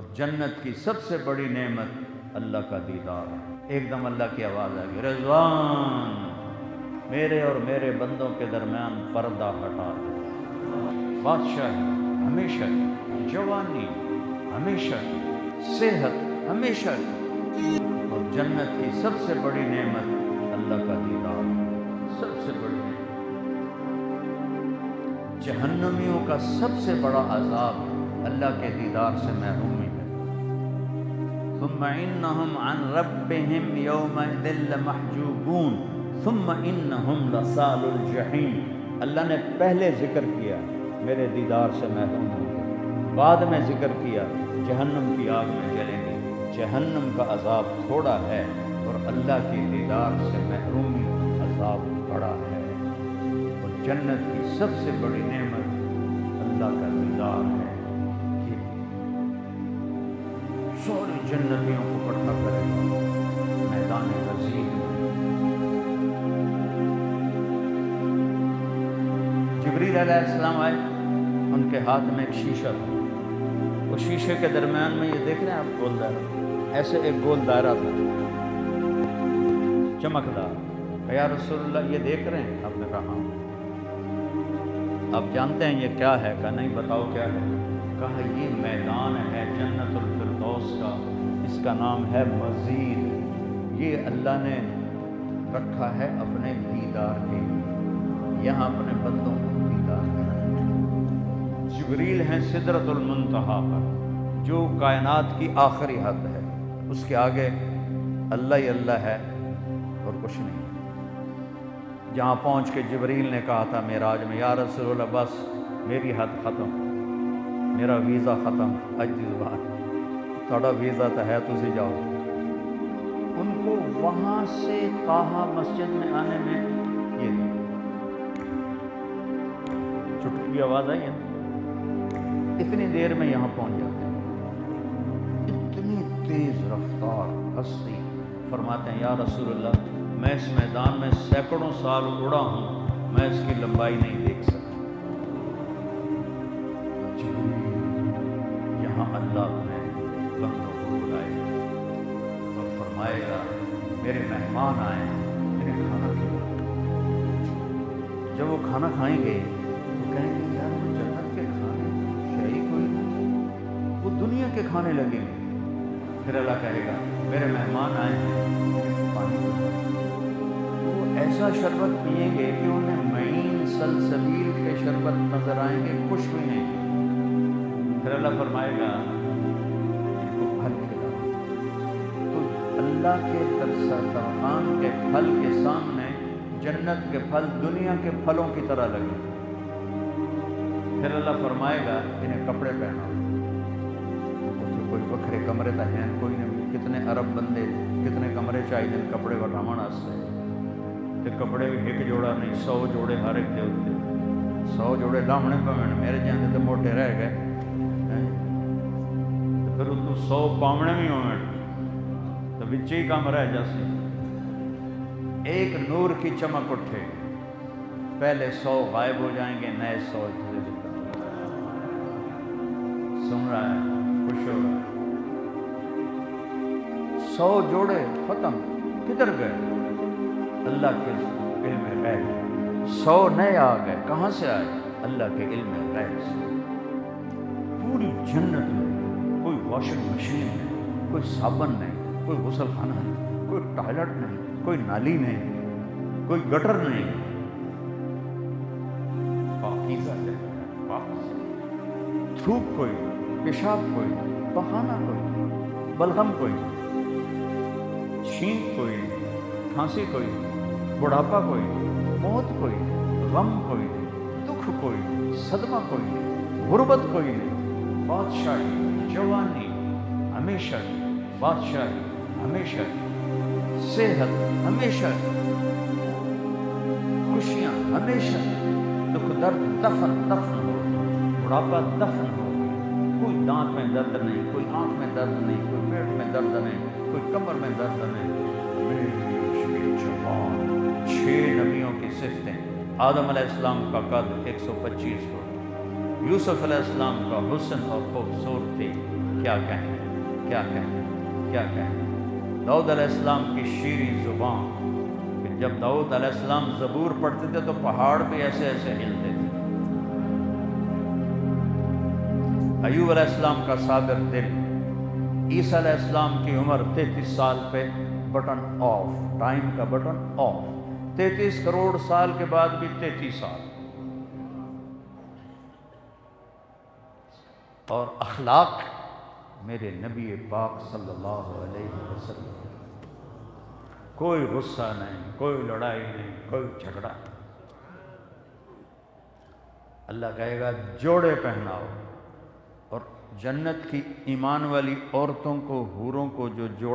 اور جنت کی سب سے بڑی نعمت اللہ کا دیدار ہے۔ ایک دم اللہ کی آواز آ گئی، رضوان، میرے اور میرے بندوں کے درمیان پردہ ہٹا دے۔ بادشاہی ہمیشہ کی، جوانی ہمیشہ کی، صحت ہمیشہ کی، اور جنت کی سب سے بڑی نعمت اللہ کا دیدار ہے۔ سب سے بڑی نعمت۔ جہنمیوں کا سب سے بڑا عذاب اللہ کے دیدار سے محرومی ہے۔ ثم انہم عن ربہم یومئذ لمحجوبون ثم انہم لصال الجحیم۔ اللہ نے پہلے ذکر کیا میرے دیدار سے محروم ہوں گے، بعد میں ذکر کیا جہنم کی آگ میں جلیں گے۔ جہنم کا عذاب تھوڑا ہے اور اللہ کے دیدار سے محرومی عذاب بڑا ہے۔ اور جنت کی سب سے بڑی نعمت اللہ کا دیدار ہے کہ ساری جنتیوں کو اکٹھا کرے گا میدان غزیر میں۔ جبریل علیہ السلام آئے، ان کے ہاتھ میں ایک شیشہ تھا، وہ شیشے کے درمیان میں یہ دیکھ رہے ہیں آپ گول دائرہ، ایسے ایک گول دائرہ تھا چمکدار۔ کہ یا رسول اللہ یہ دیکھ رہے ہیں؟ آپ نے کہا ہاں۔ آپ جانتے ہیں یہ کیا ہے؟ کہا نہیں، بتاؤ کیا ہے؟ کہا یہ میدان ہے جنت الفردوس کا، اس کا نام ہے مزید۔ یہ اللہ نے رکھا ہے اپنے دیدار کے لیے، یہاں اپنے بندوں کو دیدار کرنا۔ جبریل ہیں سدرۃ المنتہا پر، جو کائنات کی آخری حد ہے، اس کے آگے اللہ ہی اللہ ہے اور کچھ نہیں۔ جہاں پہنچ کے جبریل نے کہا تھا معراج میں، یا رسول اللہ بس میری حد ختم، میرا ویزا ختم، اج دی زبان تھوڑا ویزا تو ہے، تسی جاؤ۔ ان کو وہاں سے طٰہٰ مسجد میں آنے میں یہ چٹکی کی آواز آئی ہے، اتنی دیر میں یہاں پہنچ جاتے ہیں۔ اتنی تیز رفتار ہستی۔ فرماتے ہیں یا رسول اللہ میں اس میدان میں سینکڑوں سال اڑا ہوں، میں اس کی لمبائی نہیں دیکھ سکتا۔ یہاں اللہ اپنے بندوں کو بلائے گا اور فرمائے گا میرے مہمان آئے ہیں، انہیں کھانا کھلاؤ۔ جب وہ کھانا کھائیں گے تو کہیں گے یار وہ جنت کے کھانے شہی کوئی نہیں، وہ دنیا کے کھانے لگیں گے۔ پھر اللہ کہے گا میرے مہمان آئے ہیں، پانی پلاؤ۔ وہ ایسا شربت پئیں گے کہ انہیں معین سلسبیل کے شربت نظر آئیں گے، کچھ بھی نہیں۔ پھر اللہ فرمائے گا ان کو پھل کھلاؤ۔ تو اللہ کے دسترخوان کے پھل کے سامنے جنت کے پھل دنیا کے پھلوں کی طرح لگے۔ پھر اللہ فرمائے گا انہیں کپڑے پہناؤ۔ کوئی بکھرے کمرے تو ہیں کوئی نہیں، کتنے عرب بندے کتنے کمرے چاہیے کپڑے وٹاون واسطے، تے کپڑے بھی ایک جوڑا نہیں، 100 جوڑے ہر ایک دے اتنے، 100 جوڑے لاہنے پوین، میرے جانے تو موٹے رہ گئے، پھر اتوں 100 پاونے بھی ہوئے تو بچے ہی کام رہ جاسی۔ ایک نور کی چمک اٹھے، پہلے 100 غائب ہو جائیں گے، نئے 100 سن رہا ہے، خوش ہو رہا ہے۔ 100 جوڑے ختم، کدھر گئے؟ اللہ کے علم غیب۔ 100 نئے آ گئے، کہاں سے آئے؟ اللہ کے علم غیب سے۔ پوری جنت میں کوئی واشنگ مشین نہیں، کوئی صابن نہیں، کوئی غسل خانہ نہیں، کوئی ٹوائلٹ نہیں، کوئی نالی نہیں، کوئی گٹر نہیں، پاکیزہ جگہ ہے، پاک۔ تھوک کوئی، پیشاب کوئی، پخانہ کوئی، بلغم کوئی، چھینک کوئی، کھانسی کوئی، بڑھاپا کوئی، موت کوئی، غم کوئی، دکھ کوئی، صدمہ کوئی نہیں، غربت کوئی نہیں۔ بادشاہی، جوانی ہمیشہ کی، بادشاہی ہمیشہ کی، صحت ہمیشہ کی، خوشیاں ہمیشہ کی، دکھ درد دفن ہو، بڑھاپا دفن ہو، کوئی دانت میں درد نہیں، کوئی آنکھ میں درد نہیں، کوئی پیٹ میں درد نہیں، کوئی کمر میں درد نہیں۔ جوان 6 نبیوں کی صفتیں، آدم علیہ السلام کا قد 125 فٹ، یوسف علیہ السلام کا حسن اور خوبصورتی کیا کہیں کیا کہیں کیا کہیں۔ داؤد علیہ السلام کی شیریں زبان کہ جب داؤد علیہ السلام زبور پڑھتے تھے تو پہاڑ بھی ایسے ایسے ہلتے تھے۔ ایوب علیہ السلام کا صابر دل، عیسیٰ علیہ السلام کی عمر 33 سال پہ بٹن آف، ٹائم کا بٹن آف، 33 کروڑ سال کے بعد بھی 33 سال۔ اور اخلاق میرے نبی پاک صلی اللہ علیہ وسلم، کوئی غصہ نہیں، کوئی لڑائی نہیں، کوئی جھگڑا نہیں۔ اللہ کہے گا جوڑے پہناؤ، اور جنت کی ایمان والی عورتوں کو، حوروں کو جو جوڑے